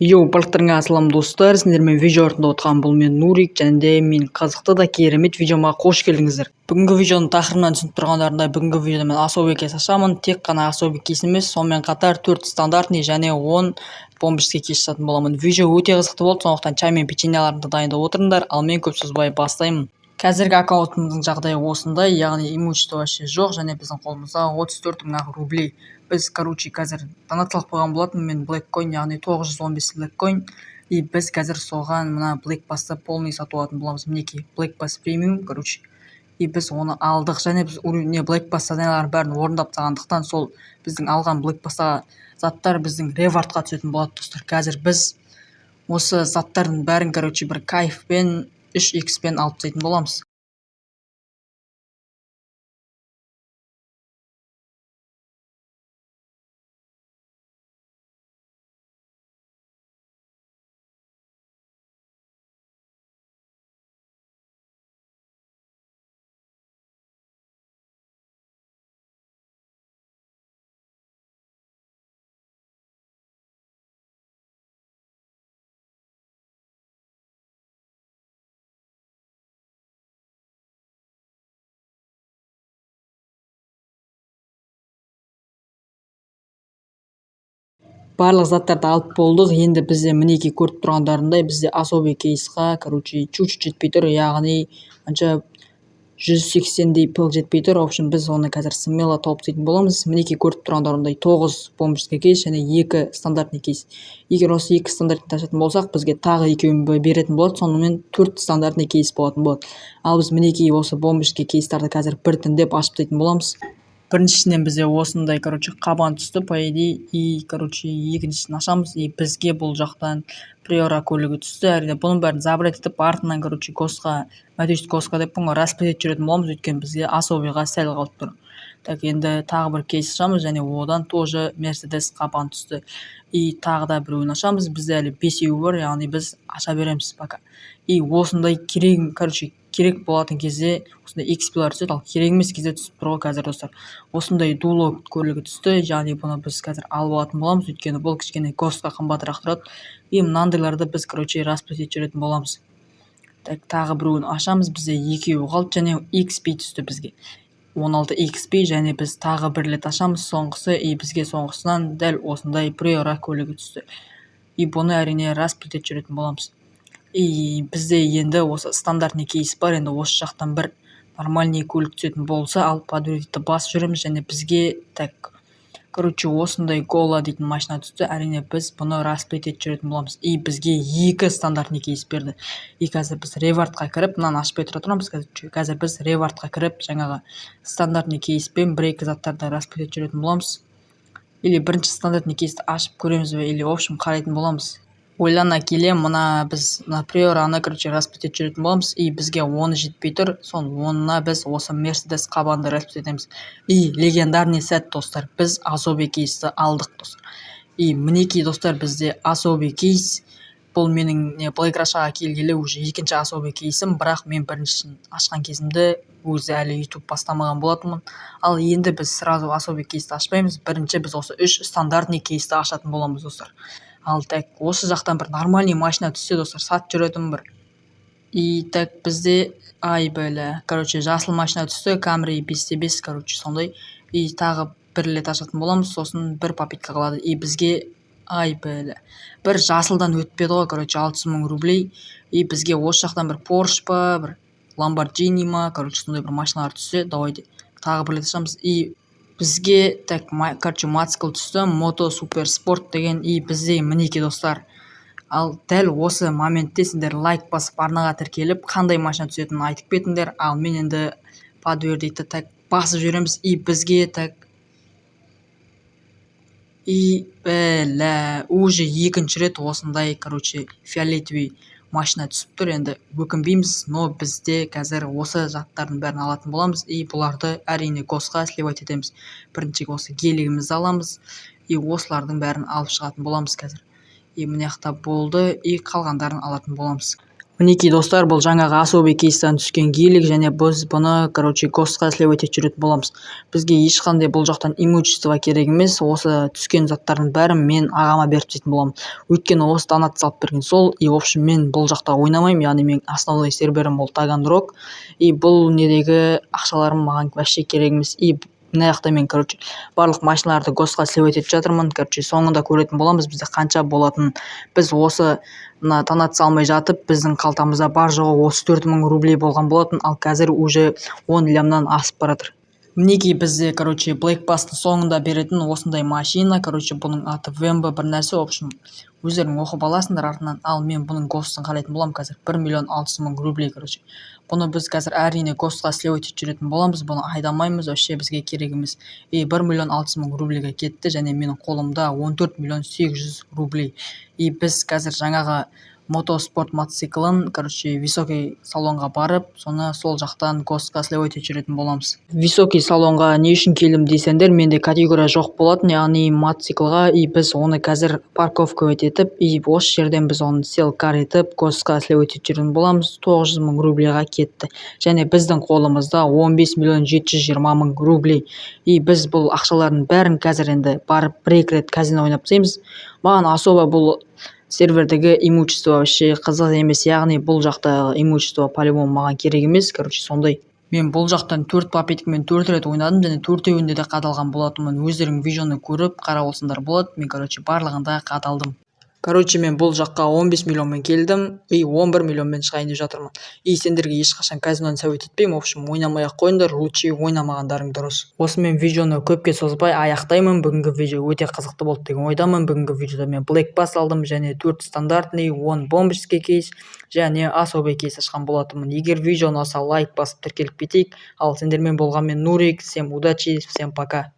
Барлықтарыңа ассалам достар, сіздермен видео артында отқан бұл мен Нурик, және де мен қызықты да керемет видеома қош келдіңіздер. Бүгінгі видеоның тақырыбынан түсініп тұрғандарындай, бүгінгі видеода мен особый кейс ашамын. Тек қана особый кейс емес, сонымен қатар 4 стандартный және 10 бомбический кейс ашатын боламын. Видео өте қызықты болды, сондықтан чай мен печеньеларымды дайындап отырыңдар, ал мен көп созбай бастаймын. Қазіргі аккаунтымыздың жағдайы осындай, яғни имущество вообще жоқ, және біздің қолымызда 34 000 рублей. Біз, қазір донациялап қойған болатын мен Blackcoin, яғни 915 Blackcoin, и біз қазір соған мына Blackbass'ты полный сатып алатын боламыз. Мінекей Blackbass премиум, и біз оны алдық, және біз Blackbass заднияларын бәрін орындап тастағандықтан сол біздің алған Blackbass'қа заттар біздің ревардқа түсетін болады достар. Қазір біз осы заттардың бәрін бір кайфпен 3x-пен алып тастайтын боламыз. Барлық заттарды алып болдық. Енді бізде мінекей көріп тұрғандарындай, бізде особый кейсқа чуть-чуть жетпей тұр, яғни 180-дей пыл жетпей тұр. В общем, біз оны қазір смело тауып тастайтын боламыз. Мінекей көріп тұрғандарындай 9 бомбический кейс және 2 стандартный кейс. Егер осы 2 стандартный ашатын болсақ, бізге тағы 2 беретін болады, сонымен 4 стандартный кейс болатын болады. Ал біз мінекей осы бомбический кейстарды қазір біртіндеп ашып тастайтын боламыз. Біріншісінен бізде осындай қабан түсті, по идее, и екіншісін ашамыз, и бізге бұл жақтан приора көлігі түсті. Әрине бұның бәрін забрать етіп, артынан госқа деп бұны распределить жүретін боламыз, өйткені бізге особыйға сәл қалып тұр. Так, енді тағы бір кейс ашамыз, және одан тоже Mercedes қабан түсті. И тағы да біреуін ашамыз, бізде әлі 5 бар, яғни біз аша береміз пока. И осындай керек болатын кезде осындай XP-лар түседі, ал керек емес кезде түсіп тұр ғой қазір достар. Осындай дуло көлігі түсті, яғни бұны біз қазір алып алатын боламыз, өйткені бұл кішкене госқа қымбатырақ тұрады. И мынандайларды біз распределить жүретін боламыз. Так, тағы біреуін ашамыз, бізде 2 қалды, және XP түсті бізге. 16 XP, және біз тағы бір рет ашамыз, соңғысы, и бізге соңғысынан дәл осындай приора көлігі түсті. И бұны әрине распределить жүретін боламыз. И бізде енді осы стандартный кейс бар, енді осы жақтан бір нормальный көлік түсетін болса, ал подвергті басып жүреміз, және бізге осындай гола дейтін машина түсті. Әрине біз бұны распределить жүретін боламыз. И бізге 2 стандартный кейс берді. И қазір біз ревардқа кіріп, мынаны ашпай тұра тұрамыз, қазір біз ревардқа кіріп, жаңағы стандартный кейспен 1-2 заттарды распределить жүретін боламыз. Или бірінші стандартный кейсті ашып көреміз бе, или в общем қарайтын боламыз. Ойлана келе, мына біз приораны распределить жүретін боламыз, и бізге 10 жетпей тұр, сон 10-на біз осы Mercedes қабанды распределить етеміз. И легендарный сәт достар, біз особый кейсті алдық достар. И мінекей достар, бізде особый кейс, бұл менің Blackrush'ға келгелі уже екінші особый кейсім, бірақ мен біріншісін ашқан кезімді өзі әлі YouTube бастамаған болатынмын. Ал енді біз сразу особый кейсті ашпаймыз, бірінші біз осы 3 стандартный кейсті ашатын боламыз достар. Ал так, осы жақтан бір нормальный машина түссе достар, сат жүретін бір. И так, бізде жасыл машина түсті, Camry 5/5, сондай. И тағы бір рет ашатын боламыз, сосын бір попитка қалады. И бізге бір жасылдан өтпеді ғой, 600 000 рублей. И бізге осы жақтан бір Porsche па, бір Lamborghini ма, сондай бір машиналар түссе, давайте тағы бір рет ашамыз. И бізге мотоцикл түсті, Moto Super Sport деген. И бізде мінекей достар, ал дәл осы моментте сендер лайк басып арнаға тіркеліп, қандай машина түсетінін айтып кетіңдер. Ал мен енді подвердейті басып жүреміз. И бізге уже екінші рет осындай фиолетовый машина түсіп тұр. Енді өкінбейміз, но бізде қазір осы заттардың бәрін алатын боламыз, и бұларды әрине госқа сливать етеміз. Бірінші осы гелигімізді аламыз, и осылардың бәрін алып шығатын боламыз қазір. И мына жақта болды, и қалғандарын алатын боламыз. Мінекей достар, бұл жаңағы особый кейстан түскен гейлік, және біз бұны госқа сливать етіп жүретін боламыз. Бізге ешқандай бұл жақтан имущество керек емес. Осы түскен заттардың бәрін мен ағама беріп тастайтын боламын. Өйткені осы донат салып берген сол. В общем, мен бұл жақта ойнамаймын, яғни мен основной серверім ол Таганрог. Бұл недегі ақшаларым маған вообще керек емес. Мына жақта мен барлық машиналарды госқа сливать етіп жатырмын. Соңында көретін боламыз бізде қанша болатынын. Біз осы мына донат салмай жатып, біздің қалтамызда бар жоғы 34 мың рублей болған болатын, ал қазір уже 10 лямнан асып баратыр. Мінекей бізде Black Pass'тың соңында беретін осындай машина. Бұның аты Вембо бір нәрсе. В общем, өздерің оқып аласыңдар артынан. Ал мен бұның гостын қарайтын боламын қазір. 1 миллион 600 мың рублей. Бұны біз қазір әрине гостқа сливать етіп жүретін боламыз. Бұны айдамаймыз, вообще бізге керек емес. 1 миллион 600 мың рублейге кетті, және менің қолымда 14 миллион 800 рублей. Біз қазір жаңағы мотоспорт мотоциклын високий салонға барып, соны сол жақтан гостқа сливать етіп жүретін боламыз. Високий салонға не үшін келдім десеңдер, менде категория жоқ болатын, яғни мотоциклға. Біз оны қазір парковка етіп, осы жерден біз оны селкар етіп гостқа сливать етіп жүретін боламыз. 900 мың рублейға кетті, және біздің қолымызда 15 миллион 720 мың рублей. Біз бұл ақшалардың бәрін қазір енді барып бір-екі рет казино ойнап тастаймыз. Маған особо бұл сервердегі имущество вообще қызық емес, яғни бұл жақта имущество по-любому маған керек емес. Сондай. Мен бұл жақтан 4 попыткамен 4 рет ойнадым, және 4-еуінде де қадалған болатынмын. Өздерің видеоны көріп қарап олсаңдар болады. Мен барлығында қадалдым. Мен бұл жаққа 15 миллионмен келдім, 11 миллионмен шығайын деп жатырмын. Сендерге ешқашан казиноны совет етпеймін. В общем, ойнамай-ақ қойыңдар, лучше ойнамағандарың дұрыс. Осымен видеоны көпке созбай аяқтаймын. Бүгінгі видео өте қызықты болды деген ойдамын. Бүгінгі видеода мен Black Pass алдым, және 4 стандартный, 10 бомбический кейс, және особый кейс ашқан болатынмын. Егер видеоны ұнаса, лайк басып тіркеліп кетейік. Ал сендермен болған мен Нурик. Всем удачи, всем пока.